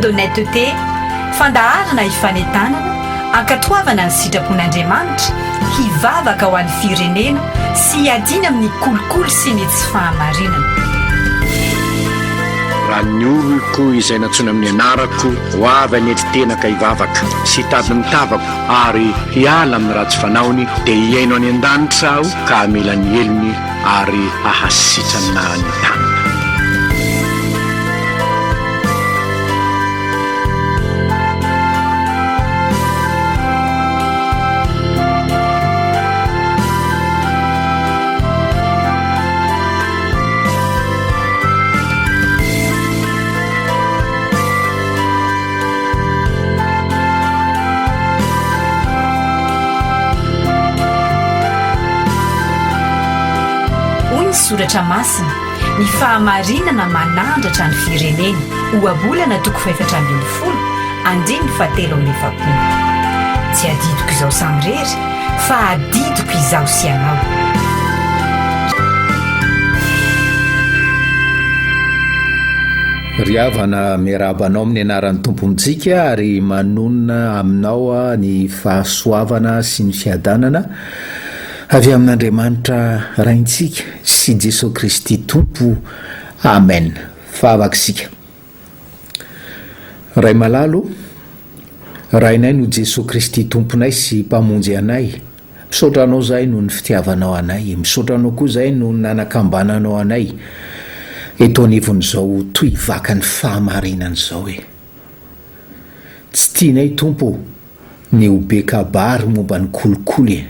d'honnêteté fandaharana hifanentanana ankatoavana ny sitrapon'andriamanitra hivavaka ho an'ny firenena sy hiadina amin'ny kolokolo sy ny tsy fahamarinana. raha ny oloko izay nantsona amin'ny anarako ho avy anety tena ka hivavaka sy tady mitavako ary hiala amin'ny ratsy fanaony dia hiaino any an-danitra aho ka hamela ny elony ary ahasitrana ny tanana. soratra masina ny fahamarinana manandratra ny firenena oabolana toko 720 andiny fatelo amin'ny efapolo. Tsy adidiko izao samirery fa adidiko izaho sy anao. ry havana miarabanao amin'ny anaran'ny tompontsika ary manonona aminao ny fahasoavana sy ny fiadanana avy amin'Andriamanitra raintsika sy Jesosy Kristy tompo. Amen. Fahavakisika. Ray malalo, rainay no Jesosy Kristy tomponay sy mpamonjy anay. Misaotra anao zay no ny fitiavanao anay, misaotra anao koa zay no nanakambananao anay. Eto anivon'izao toy vaka ny fahamarinana izao e. Tsy tianay tompo ny ho be kabary momba ny kolikoly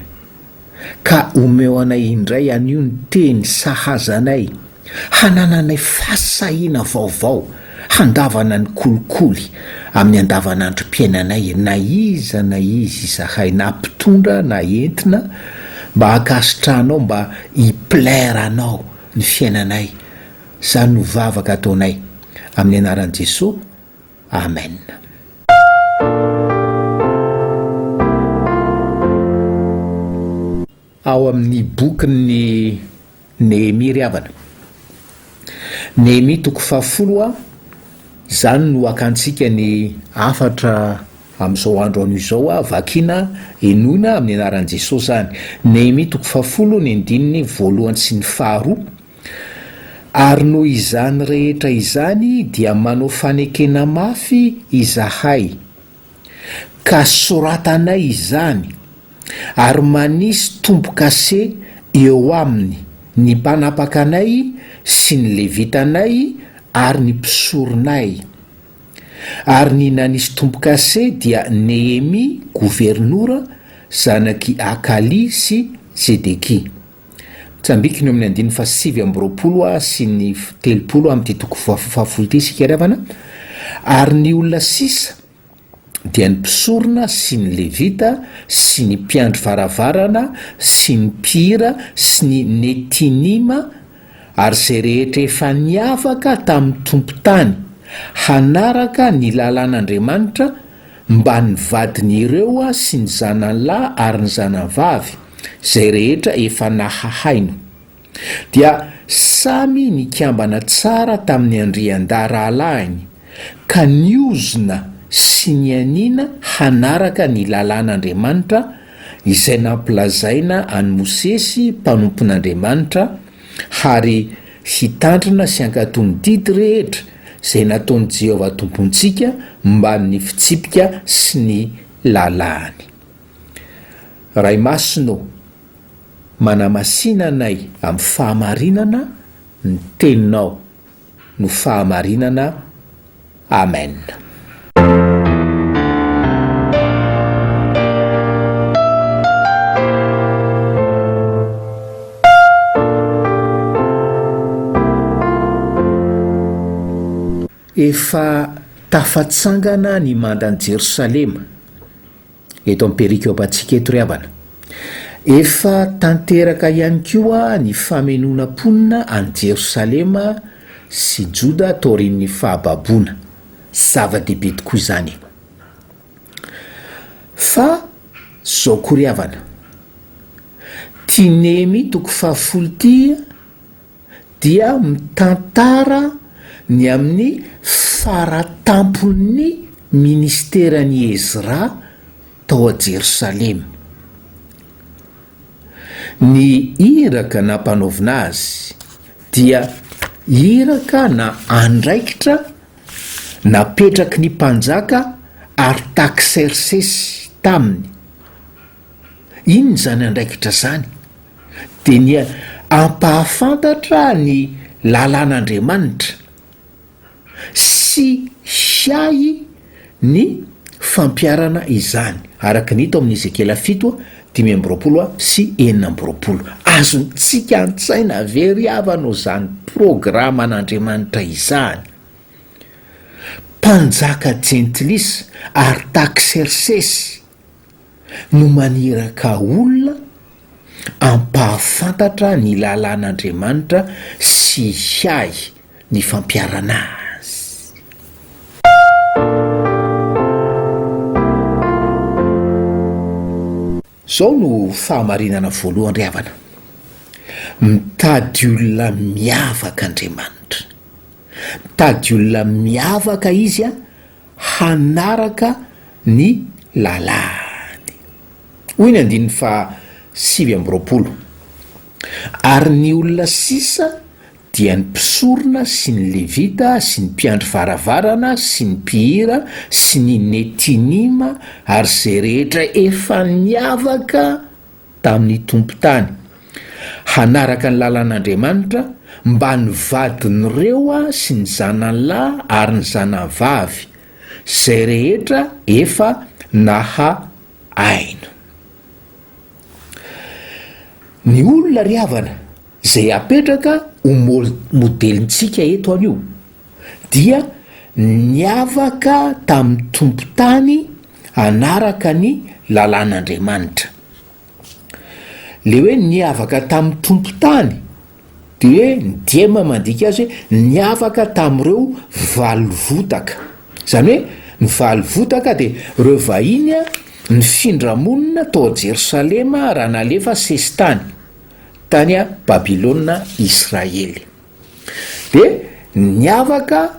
ka omeo anay indray anio ny teny sahazanay, hanananay fasahiana vaovao handavana ny kolikoly amin'ny andavanandrom-piainanay, na iza izahay, na mpitondra na entina, mba hakasitranao, mba hiplairanao ny fiainanay. Zany no vavaka ataonay amin'ny anaran'i Jesosy. Amen. Ao amin'ny bokin'ny Nehemia ry havana. Nehemia toko 10 zany no akantsika ny 4 amin'izao andro an'izao vakina enoina amin'ny anaran'i Jesosy zany. Nehemia toko 10 ny andininy voalohany sy ny faharoa. Ary noho izany rehetra izany dia manao fanekena mafy izahay, ka soratanay izany, ary manisy tombo-kase eo aminy ny mpanapakanay sy ny levitanay ary ny mpisoronay. Ary ny nanisy tombo-kase dia Nehemia gouvernoura, zanaky Akali sy Zedekia. Tsambikiny amin'ny andiny 720 sy ny 30 amin'ny toko 10 sika ravana. Ary ny olona sisa dia ny mpisorona sy ny levita sy ny mpiandro varavarana sy ny mpihira sy ny netinima, ary zay rehetra efa niavaka tamin'ny tompo-tany hanaraka ny lalàn'Andriamanitra mba ny vadin'ireo sy ny zananlahy ary ny zanavavy, zay rehetra efa nahahaino, dia samy nikambana tsara tamin'ny andrian-daralahiny, ka niozona sy nianina hanaraka ny lalàn'Andriamanitra izay nampilazaina any Mosesy mpanompon'Andriamanitra, ary hitandrina sy ankatony didy rehetra zay nataony Jehovah tompontsika mba ny fitsipika sy ny lalàny. Ray masino, manamasinanay amin'ny fahamarinana ny teninao no fahamarinana. Amen. Efa tafatsangana ny mandan'i Jerosalema eto amin'ny perikiopantsika eto ry havana. Efa tanteraka ihany koa ny famenoana-ponina any Jerosalema sy Joda taorian'ny fahababoana, zava-dehibe tokoa izany. Fa zao koa ry havana, tia Nehemia toko 10 dia mitantara ny amin'ny faratampon'ny ministeran'i Ezra tao a Jerosalema. Ny iraka nampanaovina azy dia iraka na andraikitra napetraky ny mpanjaka Artaxerxes taminy. Iny zany andraikitra zany de ny ampahafantatra ny lalàn'Andriamanitra sy hiay ny fampiarana izany, araka ny hita amin'ny Ezekela 7:5 sy 4. Azontsika an-tsaina very avanao zany programan'Andriamanitra izany. Mpanjaka Gentlis Artaxerxes no maniraka olona ampahafantatra ny lalàn'Andriamanitra sy hiay ny fampiarana azy. Zao no fahamarinana voalohany ry havana. Mitady olona miavaka Andriamanitra. Mitady olona miavaka izy hanaraka ny lalàny. Hoy ny 9:7. Ary ny olona sisa dia ny mpisorona sy ny levita sy ny mpiandry varavarana sy ny mpihira sy ny netinima ary zay rehetra efa niavaka tamin'ny tompo-tany, hanaraka ny lalàn'Andriamanitra mba ny vadin'ireo sy ny zanan'lahy ary ny zanavavy zay rehetra efa nahahaino. Ny olona ry havana zay apetraka ho modelintsika eto an'io dia niavaka tamin'ny tompo-tany hanaraka ny lalàn'Andriamanitra. Le hoe niavaka tamin'ny tompo-tany de hoe ndiema mandika azy hoe niavaka tamin'ireo valivotaka. Zany hoe ny valivotaka de reo vahiny ny findramonina tao a Jerosalema raha nalefa sesitany tany a Babilôna Israely. De niavaka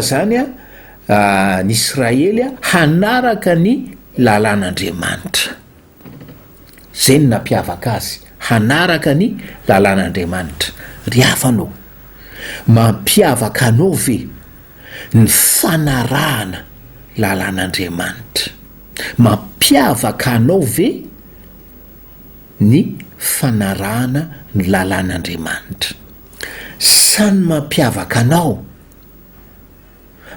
zany ny Israely hanaraka ny lalàn'Andriamanitra. Zay no nampiavaka azy, hanaraka ny lalàn'Andriamanitra. Ry hafanao, mampiavaka anao ve ny fanarahana lalàn'Andriamanitra? Mampiavaka anao ve ny fanarahana ny lalàn'Andriamanitra? Sany mampiavaka anao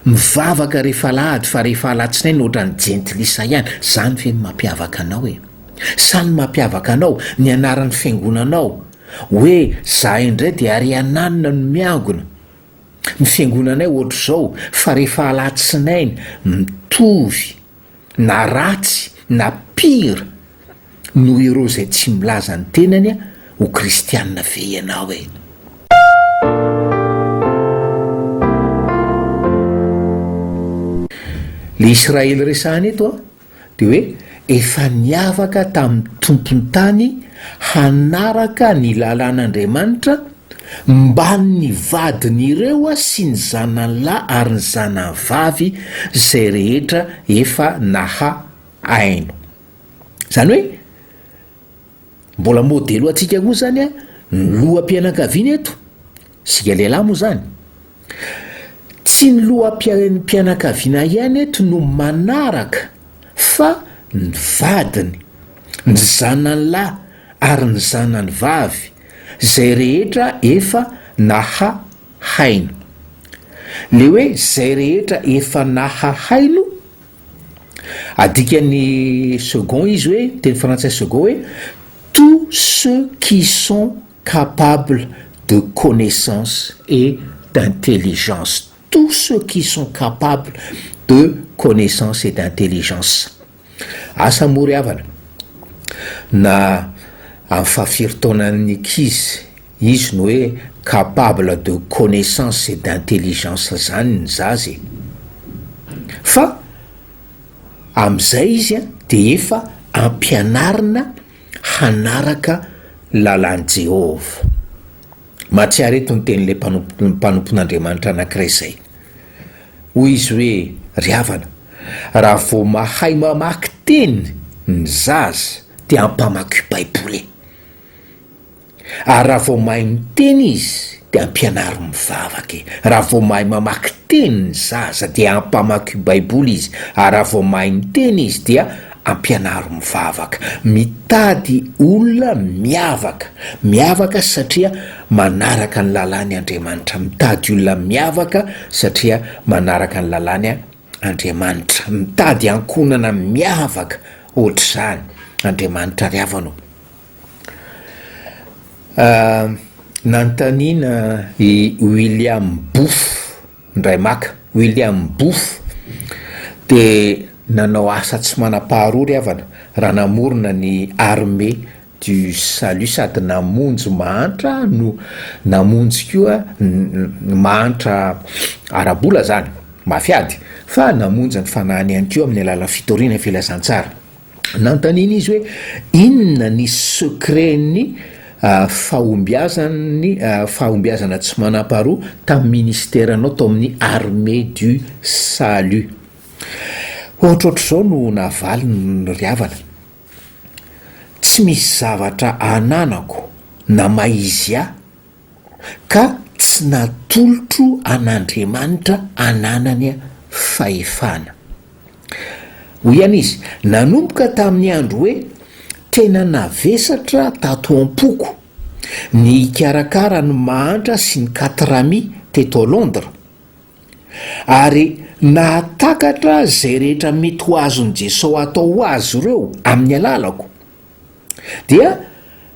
mivavaka rehefa lahady fa rehefa alatsinainy ohatrany Gentilisa ihany, zany fe mampiavaka anao e. Sany mampiavaka anao ny anaran'ny fiangonanao hoe zahay indray de ariananina no miangona. Ny fiangonanay ohatra zao fa rehefa alatsinainy mitovy na ratsy na pira no ireo zay tsy milaza ny tenany ho kristianina ve ianao e. Le Israely resahana eto de hoe efa niavaka tamin'ny tompony tany hanaraka ny lalàn'Andriamanitra mba ny vadin'ireo sy ny zanan'lahy ary ny zanavavy zay rehetra efa nahahaino. Zany hoe mbola modelo atsika koa zany ny loham-pianakaviana eto, sika lehilahy moa zany. Tsy ny loham-pianakaviana ihany eto no manaraka fa ny vadiny, ny zanan'lahy ary ny zanany vavy zay rehetra efa nahahaino. Le hoe zay rehetra efa nahahaino adikany second izy hoe teny frantsay second hoe tous ceux qui sont capables de connaissance et d'intelligence. Tous ceux qui sont capables de connaissance et d'intelligence. Asa mory havana na amin'ny fahafirotaonan'ny ankizy izy no hoe capable de connaissance et d'intelligence zany ny zazy. Fa am'izay izy de efa ampianarina hanaraka lalàn'i Jehova. mahatsiareto ny tenyla mpanompon'andriamanitra anankiray zay hoy izy hoe ry havana raha vo mahay mamaky teny ny zaza de ampamaky baiboly ary raha vo mahay miteny izy de ampianary mivavaka raha vo mahay mamaky teny ny zaza de ampamaky baiboly izy ary raha vo mahay miteny izy dia ampianary mivavaka mitady olona miavaka satria manaraka ny lalàny andriamanitra mitady olona miavaka satria manaraka ny lalàny andriamanitra mitady ankonana miavaka ohatra zany andriamanitra ry havanao nantaniana i William Booth ndray maka William Booth de nanao asa tsy manam-paharoa ry havana raha namorona ny armée du salut sady namonjy mahantra no namonjy koa mahantra arabola zany mafiady fa namonjy ny fanahany ihany keo amin'ny alala fitoriana filazantsara nantaniana izy hoe inona ny secret-ny fahombiazana tsy manam-paharoa tamin'ny ministèranao tao amin'ny armée du salut ohatrohatr' zao no navaly ny ry havana tsy misy zavatra ananako na maizy ahy ka tsy natolotro an'andriamanitra ananany fahefana hoy ihany izy nanomboka tamin'ny andro hoe tena navesatra tato am-poko ny ikarakara ny mahantra sy ny katrami teto Londres ary nahatakatra zay rehetra mety ho azony Jesosy atao ho azy ireo amin'ny alalako dia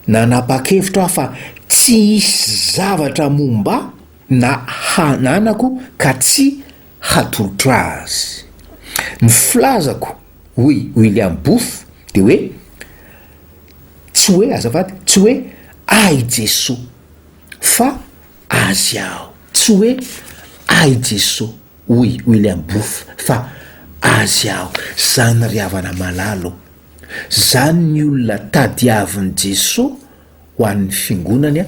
nanapa-kevitra fa tsy hisy zavatra momba na hananako ka tsy hatolotra azy ny filazako hoy William Booth de hoe tsy hoe azafady tsy hoe ay Jesosy fa azy aho tsy hoe ay Jesosy hoy William Booth fa azy aho zany ry havana malalo zany ny olona tadiavin'i Jesosy ho an'ny fiangonany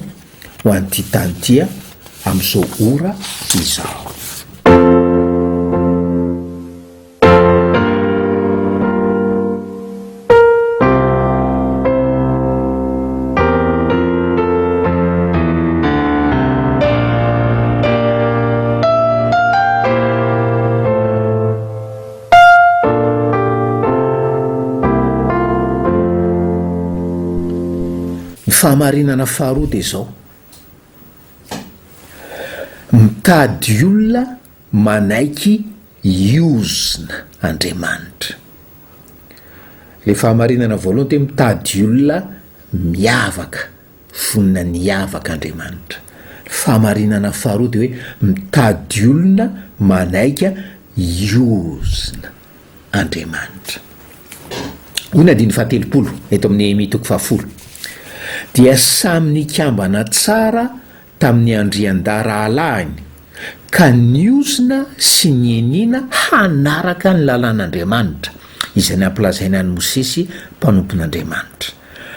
ho an'ity tany tia am'izao ora izao fahamarinana faharoa de zao mitady olona manaiky iozina andriamanitra le fahamarinana voalohany de mitady olona miavaka vonina niavaka andriamanitra fahamarinana faharoa de hoe mitady olona manaika iozina andriamanitra hoy adiny fahatelopolo eto amin'ny mitoko fahafolo dia samy nikambana tsara tamin'ny andrian-dara alahiny ka niozina sy nienina hanaraka ny lalàn'andriamanitra izay nampilazaina any Mosesy mpanompon'andriamanitra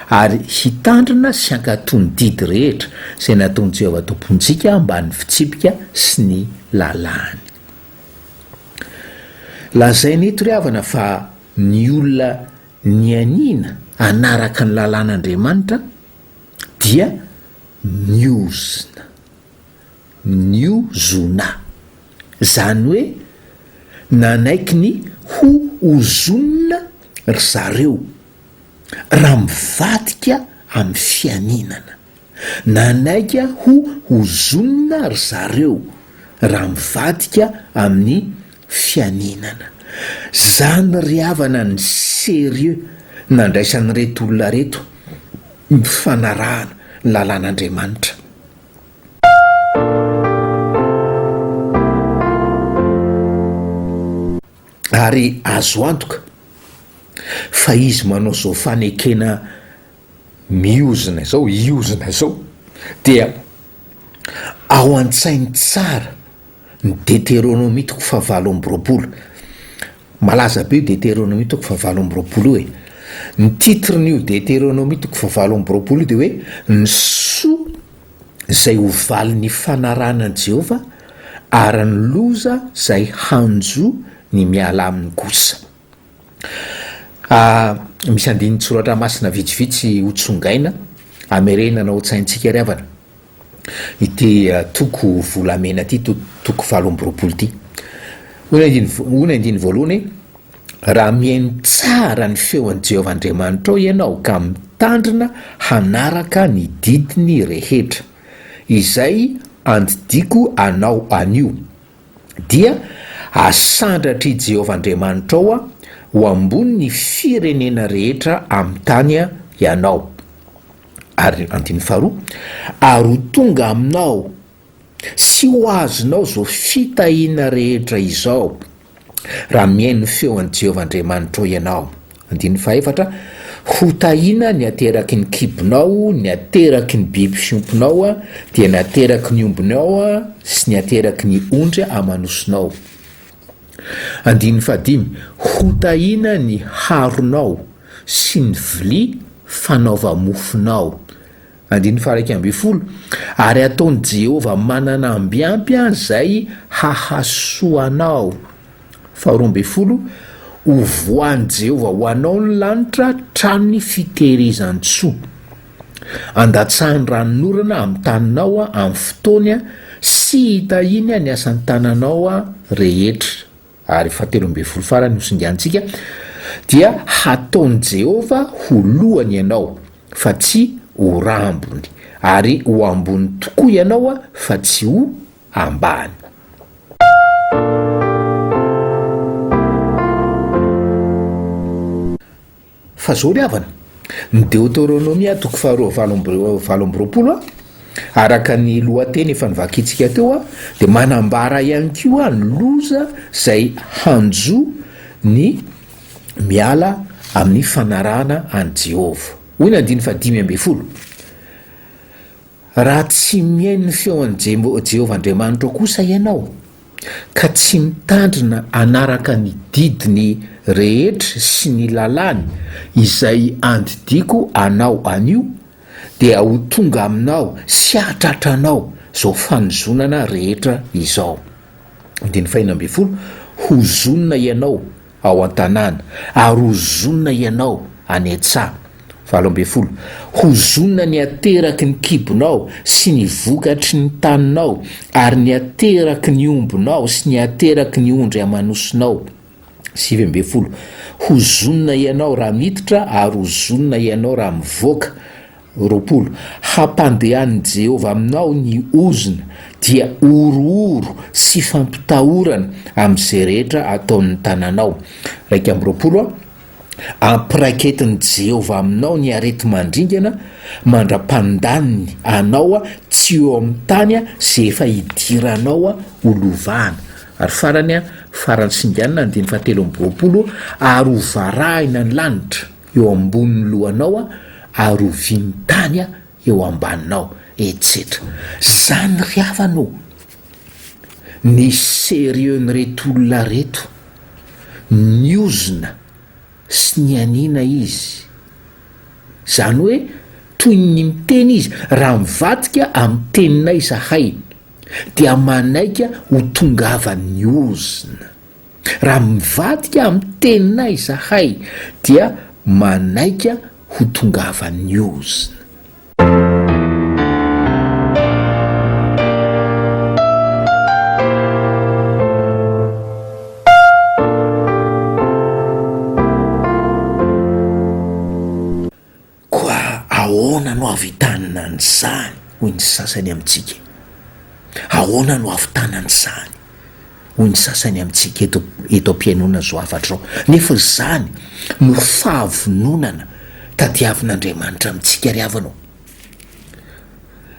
ary hitandrina sy ankatony didy rehetra izay nataony Jehovah tompontsika mba ny fitsipika sy ny lalàny lazaina eto ry havana fa ny olona nianina hanaraka ny lalàn'andriamanitra dia niozona zany hoe nanaiky ny ho ozonina ry zareo raha mivadika amin'ny fianinana nanaika ho ozonina ry zareo raha mivadika amin'ny fianinana zany ry havana ny serieux nandraisan'ny reto olona reto mifanarahana ny lalàn'andriamanitra ary azo antoka fa izy manao zao fanekena miozina zao iozina zao dia ao an-tsainy tsara ny Deutéronomie toko fahavalo amby roapolo malaza be Deutéronomie toko fahavalo amby roapolo hoe ny titren'io Deutéronomie toko fahavalo amby roapolo de hoe ny soa zay ho valy ny fanaranany Jehova ary ny loza zay hanjo ny miala aminy kosa. Misy andiny tsoratra masina vitsivitsy hotsongaina amerenana otsaintsika riavana ity toko volamena ty toko 7 ty. Ona indiny voalohany, raha mihaino tsara ny feon'ny Jehova Andriamanitra ao ianao ka mitandrina hanaraka ny didiny rehetra izay andidiko anao anio, dia asandratry Jehova Andriamanitra ao ho ambony ny firenena rehetra amin'ny tany ianao. Ary andiny faharoa, ary ho tonga aminao sy ho azonao zao fitahina rehetra izao raha mihaino feon'ny Jehova Andriamanitra ao ianao. Andiny fahaefatra, ho tahina ny ateraky ny kibonao, ny ateraky ny biby fiomponao dia ny ateraky ny ombonao sy ny ateraky ny ondry amanosonao. Andiny fahadimy, ho tahina ny haronao sy ny vilia fanaova mofonao. Andiny faharaiky amby folo, ary ataony Jehova manana ambiampy zay hahasoanao. Faharoa amby folo, ho voany Jehova ho anao ny lanitra trano ny fitehirizan-tsoa, andatsahany ranonorana amin'ny taninao amin'ny fotoany sy hitahiny ny asan'ny tananao rehetra. Ary fahatelo amby folo farany hosingantsika, dia hataony Jehova ho lohany ianao fa tsy ho rambony, ary ho ambony tokoa ianao fa tsy ho ambany. Fa zao ry havana, ny Deutéronomia toko 7:20 araka ny lohateny efa nivakitsika teo dia manambara ihany koa ny loza zay hanjo ny miala amin'ny fanarana an Jehova. Hoy ny andiny fahadimy amby folo, raha tsy mihaino ny feon'ny Jehova Andriamanitra kosa ianao ka tsy mitandrina anaraka ny didiny rehetra sy ny lalàny izay andidiko anao anio, dia ho tonga aminao sy atratranao zao fanozonana rehetra izao. Andiny fahina amby folo, ho zonona ianao ao an-tanàna ary ho zonona ianao any an-tsaha. Valo amby folo, ho zonona ny ateraky ny kibonao sy ny vokatry ny taninao ary ny ateraky ny ombonao sy ny ateraky ny ondry amanosonao. 7 amby folo, ho zonona ianao raha miditra ary ho zonona ianao raha mivoaka. 20, hampandehan'i Jehova aminao ny ozona dia orooro sy fampitahorana amin'izay rehetra ataon'ny tananao. 20, ampiraiketiny Jehova aminao ny arety mandringana mandra-pandaniny anao tsy eo amin'ny tany zay efa hidiranao holovahana. Ary farany singanina andiny 7:20, ary ho varahina ny lanitra eo amboniny lohanao ary ho viny tany eo ambaninao, etc. Zany ry havana, ny serieun'ny reto olona reto, ny ozona sy ny anina izy. Zany hoe toy ny miteny izy, raha mivadika amin'ny teninay zahay dia manaika ho tongavany ozona. Raha mivadika amin'ny teninay zahay dia manaika ho tongavany ozona. Koa ahoana no avitanina an'izany, hoy ny sasany amintsika. Ahoana no avitanana an'izany, hoy ny sasany amintsika eto am-piainona zao afatrao. Nefa zany no fahavononana tadiavin'Andriamanitra amintsika ry havanao.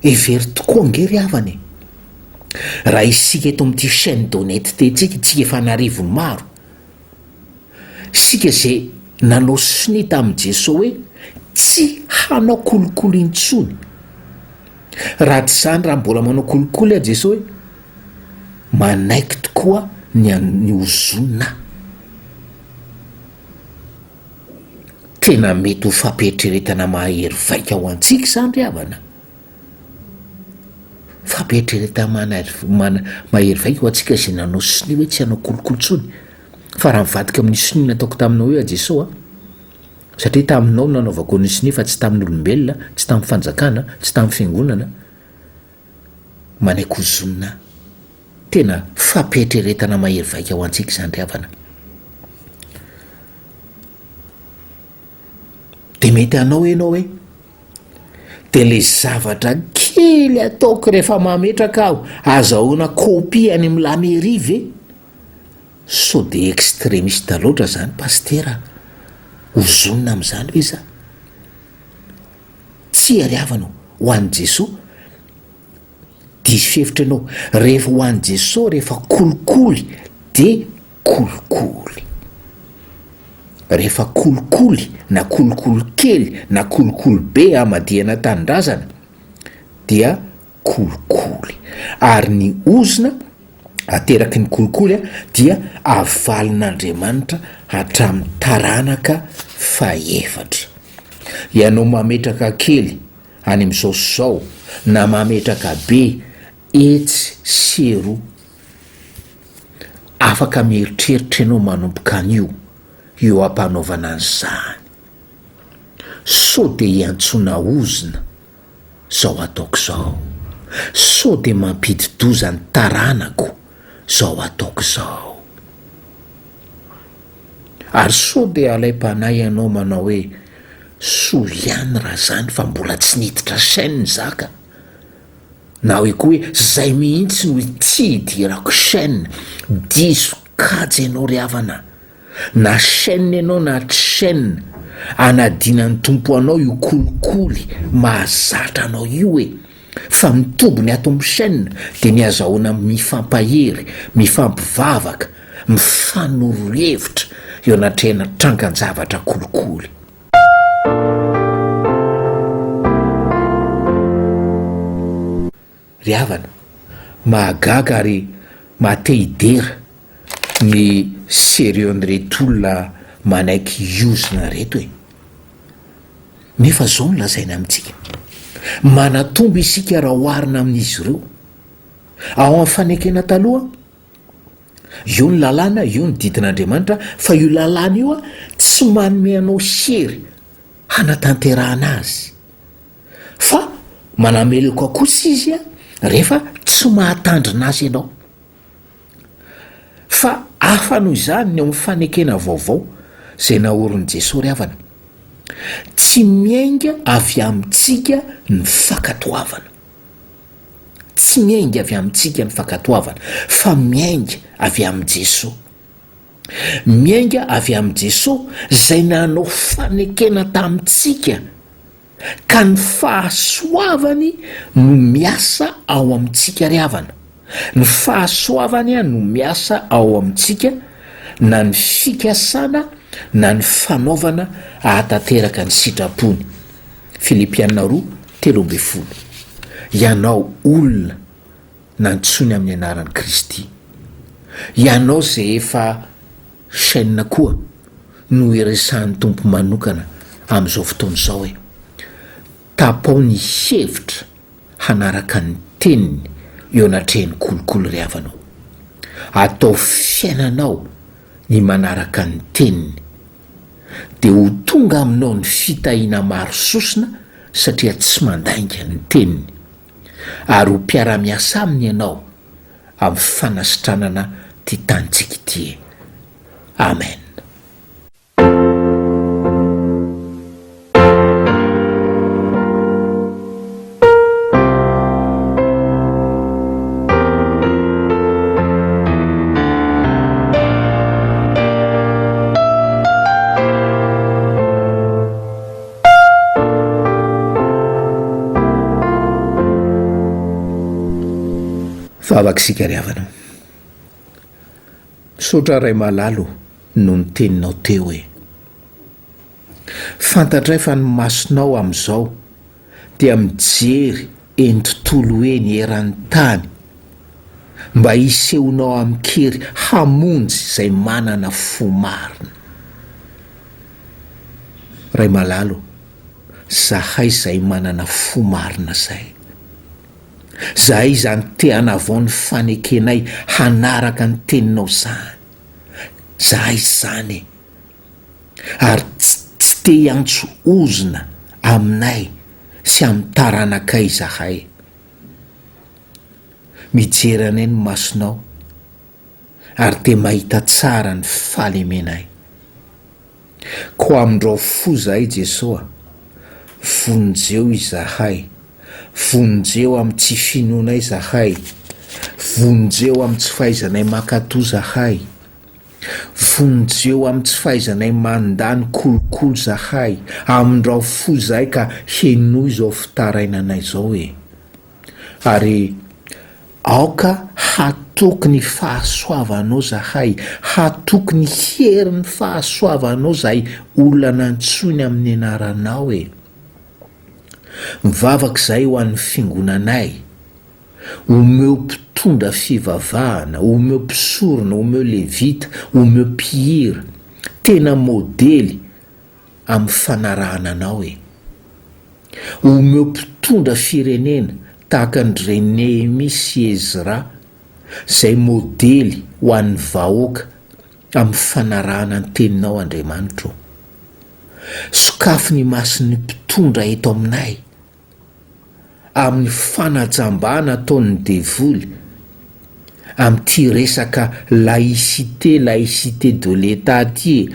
Every tokoa nge ry havany, raha isika eto amin'ity chaîne d'honnête tentsika itsika efa narivony maro, sika zay nanao siny tamin'i Jesosy hoe tsy hanao kolikoly intsony. Raha tsy zany, raha mbola manao kolikoly Jesosy hoe manaiky tokoa ny ozonina. Tena mety ho fampietreretana mahery vaika ho antsika zany ry havana. fampietrereta-mahery vaika ho antsika zay nanao sini hoe tsy hanao kolokolotsony fa raha mivadika amin'ny sini nataoko taminao hoe a jesosy satria taminao nanaovako ny sini fa tsy tamin'nyolombelona tsy tamin'ny fanjakana tsy tamin'ny fiangonana manaiky hozonina tena fampetreretana mahery vaika ho antsika izany ryavana de mety anao ianao hoe de le zavatra kely ataoko rehefa mametraka aho azahoana kopia any amin'ny lamerive so de extrémiste loatra zany pastera hozonina am'izany hoe za tsy ariavanao ho an'i jesosy diso fevitra ianao rehefa ho an'i jesosy rehefa kolikoly de kolikoly rehefa kolikoly na kolikoly kely na kolikoly be amadihana tanindrazana dia kolikoly ary ny ozona ateraky ny kolikoly a dia avalin'andriamanitra hatramin'ny taranaka faefatra ianao mametraka kely any am'izao zao na mametraka be etsy seroa afaka mieritreritra ianao manompoka an'io eo ampanaovana an'izany so de hiantsona ozona zao ataoko zao so de mampididoza ny taranako zao ataoko zao ary so de alay-panay ianao manao hoe so ihany raha zany fa mbola tsy niditra chaîne zaka na hoe koa hoe zay mihitsy no tsy hidirako chaîne diso kaja ianao ry havana na chaîne ianao na tsy chaîne anadinany tompo anao io kolikoly mahazatra anao io e fa mitobony ato amin'ny chaîne de miazahoana mifampahery mifampivavaka mifanorohevitra eo anatrehana trangan-javatra kolikoly ry havana mahagaga ary mahatehidera ny sérieuxn'ireto olona manaiky iozona reto e nefa zao no lazaina amintsika manatombo isika raha oharina amin'izy ireo ao amin'ny fanekena taloha io ny lalàna io ny didin'andriamanitra fa io lalàna io a tsy manome anao hery hanatanterahana azy fa manameloko akosa izy a rehefa tsy mahatandrina azy ianao fa afa noho izany ny ao amin'ny fanekena vaovao zay naorin'i jesosy ry havana tsy miainga avy amintsika ny fakatoavana tsy miainga avy amintsika ny fakatoavana fa miainga avy amin'i jesosy miainga avy amin'i jesosy zay nanao fanekena tamintsika ka ny fahasoavany no miasa ao amintsika ry havana ny fahasoavany a no miasa ao amintsika na ny fikasana na ny fanaovana ahatanteraka ny sitrapony Filipianina 2:13 ianao olona nantsony amin'ny anaran'i Kristy ianao zay efa chaîne koa no iresan'ny tompo manokana am'izao fotoana izao hoe tapao ny hevitra hanaraka ny teniny eo anatrehany kolikoly ry havanao atao fiainanao ny manaraka ny teniny de ho tonga aminao ny fitahiana maro sosina satria tsy mandainga ny teniny ary ho mpiara-miasa aminy ianao amin'ny fanasitranana ty tanitsika ity amen vavakisika ry havana misaotra ray malalo no ny teninao teo hoe fantatray fa ny masonao am'izao dia mijery eny tontolo eny eran'ny tany mba hisehonao amin'ny kery hamonjy zay manana fo marina ray malalo zahay zay manana fo marina zay zahay izany teana avao ny fanekenay hanaraka ny teninao zany zahay zany ary tsy te antso ozona aminay sy amin'ny taranakay zahay mijeranay ny masonao ary te mahita tsara ny falemenay ko amin'irao fo zahay Jesosy vonjeo izahay vonjeo amin'ny tsy finoanay zahay vonjeo amin'ny tsy fahaizanay makatò zahay vonjeo amin'ny tsy fahaizanay mandany kolokolo zahay amin'irao fo zahay ka henoy izao fitarainanay zao ary aoka hatoky ny fahasoavanao zahay hatoky ny hery ny fahasoavanao zahay olona nantsony amin'ny anaranao mivavaka zahay ho an'ny fingonanay omeo mpitondra fivavahana omeo mpisorona omeo levita omeo mpihira tena modely amin'ny fanarahana anao omeo mpitondra firenena tahaka ny Nehemia sy Ezra zay modely ho an'ny vahoaka amin'ny fanarahana ny teninao Andriamanitro sokafo ny mason'ny mpitondra eto aminay amin'ny fanajambana ataon'ny devoly amin'ty resaka laïcité de l'état ty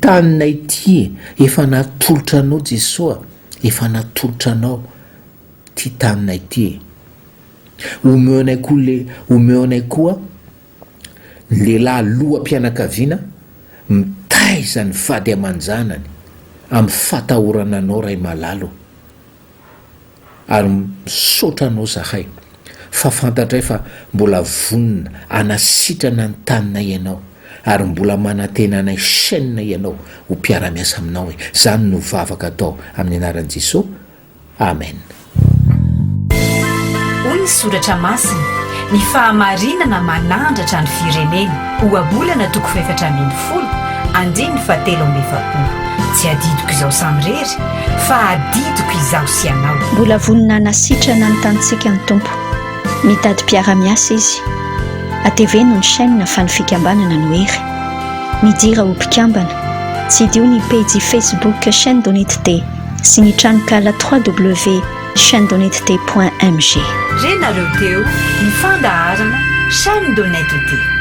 taninay ty efa natolotra anao Jesosy efa natolotra anao ty taninay ty omeonay koa lehilahy loham-pianakaviana mitaiza ny vady aman-janany amin'ny fatahorana anao ray malalo ary misaotra anao zahay fa fantatray fa mbola vonina anasitrana ny taninay ianao ary mbola manantenanay chaîne ianao ho mpiara-miasa aminao zany no vavaka atao amin'ny anaran'i Jesosy amen. Hoy ny soratra masina ny fahamarinana manandratra ny firenena ho abolana 710 andiny 770 tsy adidiko izao samirery fa adidiko izaho sy anao mbola vonina nasitrana ny tanitsika ny tompo mitady mpiara-miasa izy ateveno ny chaîne fa ny fikambanana no hery midira ho mpikambana tsy dio ny page Facebook chaîne d'honnêteté sy ny tranokala www.chaîne-d'honnêteté.mg renareo teo ny fandaharana chaîne d'honnêteté